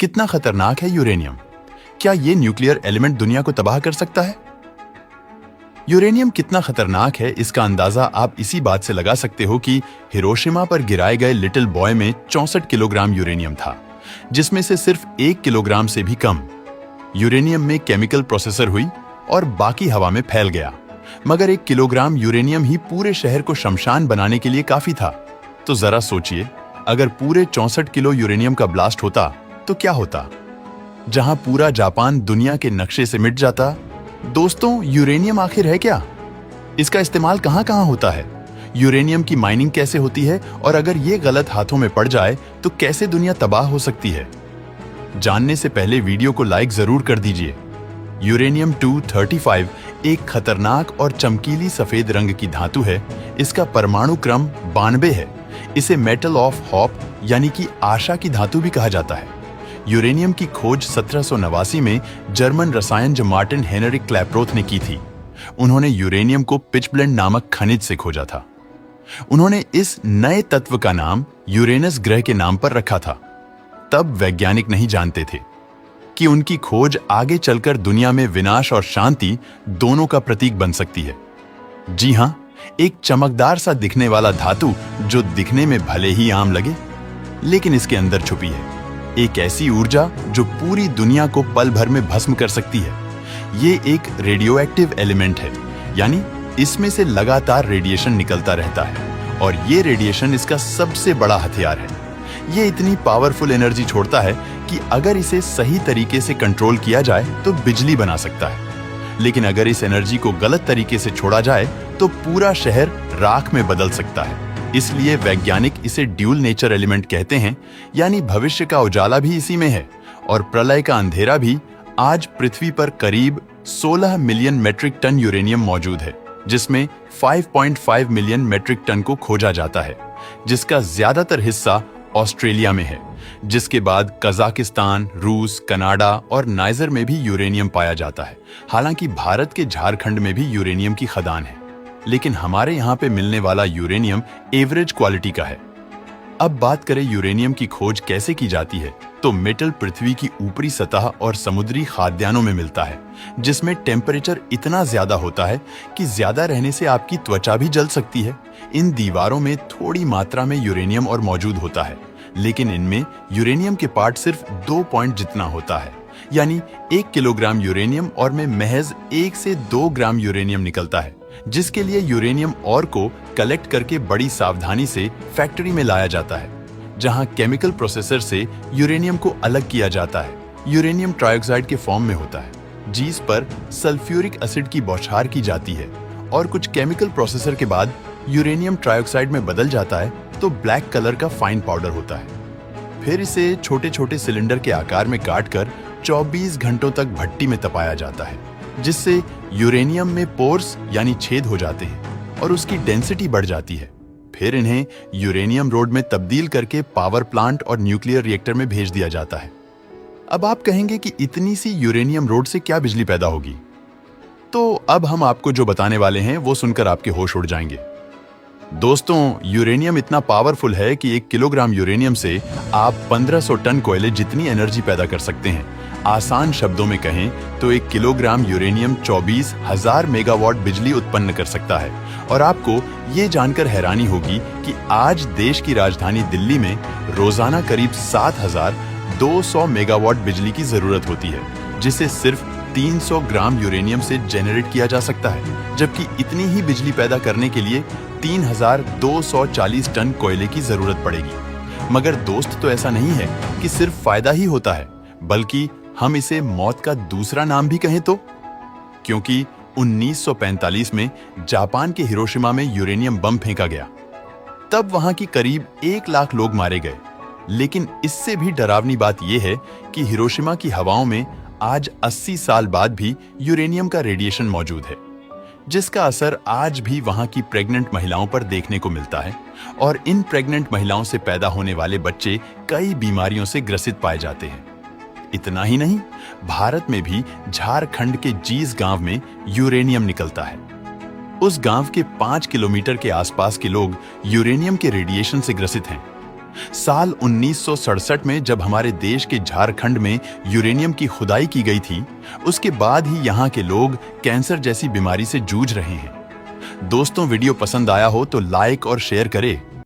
कितना खतरनाक है यूरेनियम? क्या ये न्यूक्लियर एलिमेंट दुनिया को तबाह कर सकता है? यूरेनियम कितना खतरनाक है इसका अंदाजा आप इसी बात से लगा सकते हो कि हिरोशिमा पर गिराए गए लिटिल बॉय में 64 किलोग्राम यूरेनियम था, जिसमें से सिर्फ 1 किलोग्राम से भी कम यूरेनियम में केमिकल प्रोसेसर हुई और बाकी हवा में फैल गया। मगर 1 किलोग्राम यूरेनियम ही पूरे शहर को शमशान बनाने के लिए काफी था। तो जरा सोचिए, अगर पूरे 64 किलो यूरेनियम का ब्लास्ट होता तो क्या होता? जहां पूरा जापान दुनिया के नक्शे से मिट जाता। दोस्तों, यूरेनियम आखिर है क्या? इसका इस्तेमाल कहां कहां होता है? यूरेनियम की माइनिंग कैसे होती है? और अगर ये गलत हाथों में पड़ जाए तो कैसे दुनिया तबाह हो सकती है? जानने से पहले वीडियो को लाइक जरूर कर दीजिए। यूरेनियम 235 एक खतरनाक और चमकीली सफेद रंग की धातु है। इसका परमाणु क्रम 92 है। इसे मेटल ऑफ होप यानी कि आशा की धातु भी कहा जाता है। यूरेनियम की खोज 1789 में जर्मन रसायनज्ञ मार्टिन हेनरिक क्लैपरोथ ने की थी। उन्होंने यूरेनियम को पिचब्लेंड नामक खनिज से खोजा था। उन्होंने इस नए तत्व का नाम यूरेनस ग्रह के नाम पर रखा था। तब वैज्ञानिक नहीं जानते थे कि उनकी खोज आगे चलकर दुनिया में विनाश और शांति दोनों का प्रतीक बन सकती है। जी हां, एक चमकदार सा दिखने वाला धातु जो दिखने में भले ही आम लगे, लेकिन इसके अंदर छुपी है एक ऐसी ऊर्जा जो पूरी दुनिया को पल भर में भस्म कर सकती है। ये एक रेडियो एक्टिव एलिमेंट है, यानी इसमें से लगातार रेडिएशन निकलता रहता है और ये रेडिएशन इसका सबसे बड़ा हथियार है। ये इतनी पावरफुल एनर्जी छोड़ता है कि अगर इसे सही तरीके से कंट्रोल किया जाए तो बिजली बना सकता है, लेकिन अगर इस एनर्जी को गलत तरीके से छोड़ा जाए तो पूरा शहर राख में बदल सकता है। इसलिए वैज्ञानिक इसे ड्यूल नेचर एलिमेंट कहते हैं, यानी भविष्य का उजाला भी इसी में है और प्रलय का अंधेरा भी। आज पृथ्वी पर करीब 16 मिलियन मेट्रिक टन यूरेनियम मौजूद है, जिसमें 5.5 मिलियन मेट्रिक टन को खोजा जाता है, जिसका ज्यादातर हिस्सा ऑस्ट्रेलिया में है। जिसके बाद कजाकिस्तान, रूस, कनाडा और नाइजर में भी यूरेनियम पाया जाता है। हालांकि भारत के झारखंड में भी यूरेनियम की खदान है, लेकिन हमारे यहाँ पे मिलने वाला यूरेनियम एवरेज क्वालिटी का है। अब बात करें यूरेनियम की खोज कैसे की जाती है, तो मेटल पृथ्वी की ऊपरी सतह और समुद्री खाद्यान्नों में मिलता है, जिसमें टेम्परेचर इतना ज्यादा होता है कि ज्यादा रहने से आपकी त्वचा भी जल सकती है। इन दीवारों में थोड़ी मात्रा में यूरेनियम और मौजूद होता है, लेकिन इनमें यूरेनियम के पार्ट सिर्फ 2 पॉइंट जितना होता है, यानी 1 किलोग्राम यूरेनियम और में महज 1 से 2 ग्राम यूरेनियम निकलता है, जिसके लिए यूरेनियम और को कलेक्ट करके बड़ी सावधानी से फैक्ट्री में लाया जाता है, जहां केमिकल प्रोसेसर से यूरेनियम को अलग किया जाता है। यूरेनियम ट्राइऑक्साइड के फॉर्म में होता है, जिस पर सल्फ्यूरिक एसिड की बौछार की जाती है और कुछ केमिकल प्रोसेसर के बाद यूरेनियम ट्राइऑक्साइड में बदल जाता है तो ब्लैक कलर का फाइन पाउडर होता है। फिर इसे छोटे छोटे सिलेंडर के आकार में काटकर 24 घंटों तक भट्टी में तपाया जाता है, जिससे यूरेनियम में पोर्स यानी छेद हो जाते हैं और उसकी डेंसिटी बढ़ जाती है। फिर इन्हें यूरेनियम रोड में तब्दील करके पावर प्लांट और न्यूक्लियर रिएक्टर में भेज दिया जाता है। अब आप कहेंगे कि इतनी सी यूरेनियम रोड से क्या बिजली पैदा होगी? तो अब हम आपको जो बताने वाले हैं वो सुनकर आपके होश उड़ जाएंगे। दोस्तों, यूरेनियम इतना पावरफुल है कि 1 किलोग्राम यूरेनियम से आप 1500 टन कोयले जितनी एनर्जी पैदा कर सकते हैं। आसान शब्दों में कहें तो 1 किलोग्राम यूरेनियम 24,000 मेगावाट बिजली उत्पन्न कर सकता है। और आपको ये जानकर हैरानी होगी कि आज देश की राजधानी दिल्ली में रोजाना करीब 7,200 मेगावाट बिजली की जरूरत होती है, जिसे सिर्फ 300 ग्राम यूरेनियम से जेनरेट किया जा सकता है, जबकि इतनी ही बिजली पैदा करने के लिए 3,240 टन कोयले की जरूरत पड़ेगी। मगर दोस्त, तो ऐसा नहीं है कि सिर्फ फायदा ही होता है, बल्कि हम इसे मौत का दूसरा नाम भी कहें तो, क्योंकि 1945 में जापान के हिरोशिमा में यूरेनियम बम फेंका गया। तब वहां की करीब 1 लाख लोग मारे गए। लेकिन इससे भी डरावनी बात यह है कि हिरोशिमा की हवाओं में आज 80 साल बाद भी यूरेनियम का रेडिएशन मौजूद है, जिसका असर आज भी वहां की प्रेग्नेंट महिलाओं पर देखने को मिलता है। और इन प्रेग्नेंट महिलाओं से पैदा होने वाले बच्चे कई बीमारियों से ग्रसित पाए जाते हैं। इतना ही नहीं, भारत में भी झारखंड के जीस गांव में यूरेनियम निकलता है। उस गांव के 5 किलोमीटर के आसपास के लोग यूरेनियम के रेडिएशन से ग्रसित हैं। साल 1967 में जब हमारे देश के झारखंड में यूरेनियम की खुदाई की गई थी, उसके बाद ही यहाँ के लोग कैंसर जैसी बीमारी से जूझ रहे हैं। दोस्तों, वीडियो पसंद आया हो तो लाइक और शेयर करें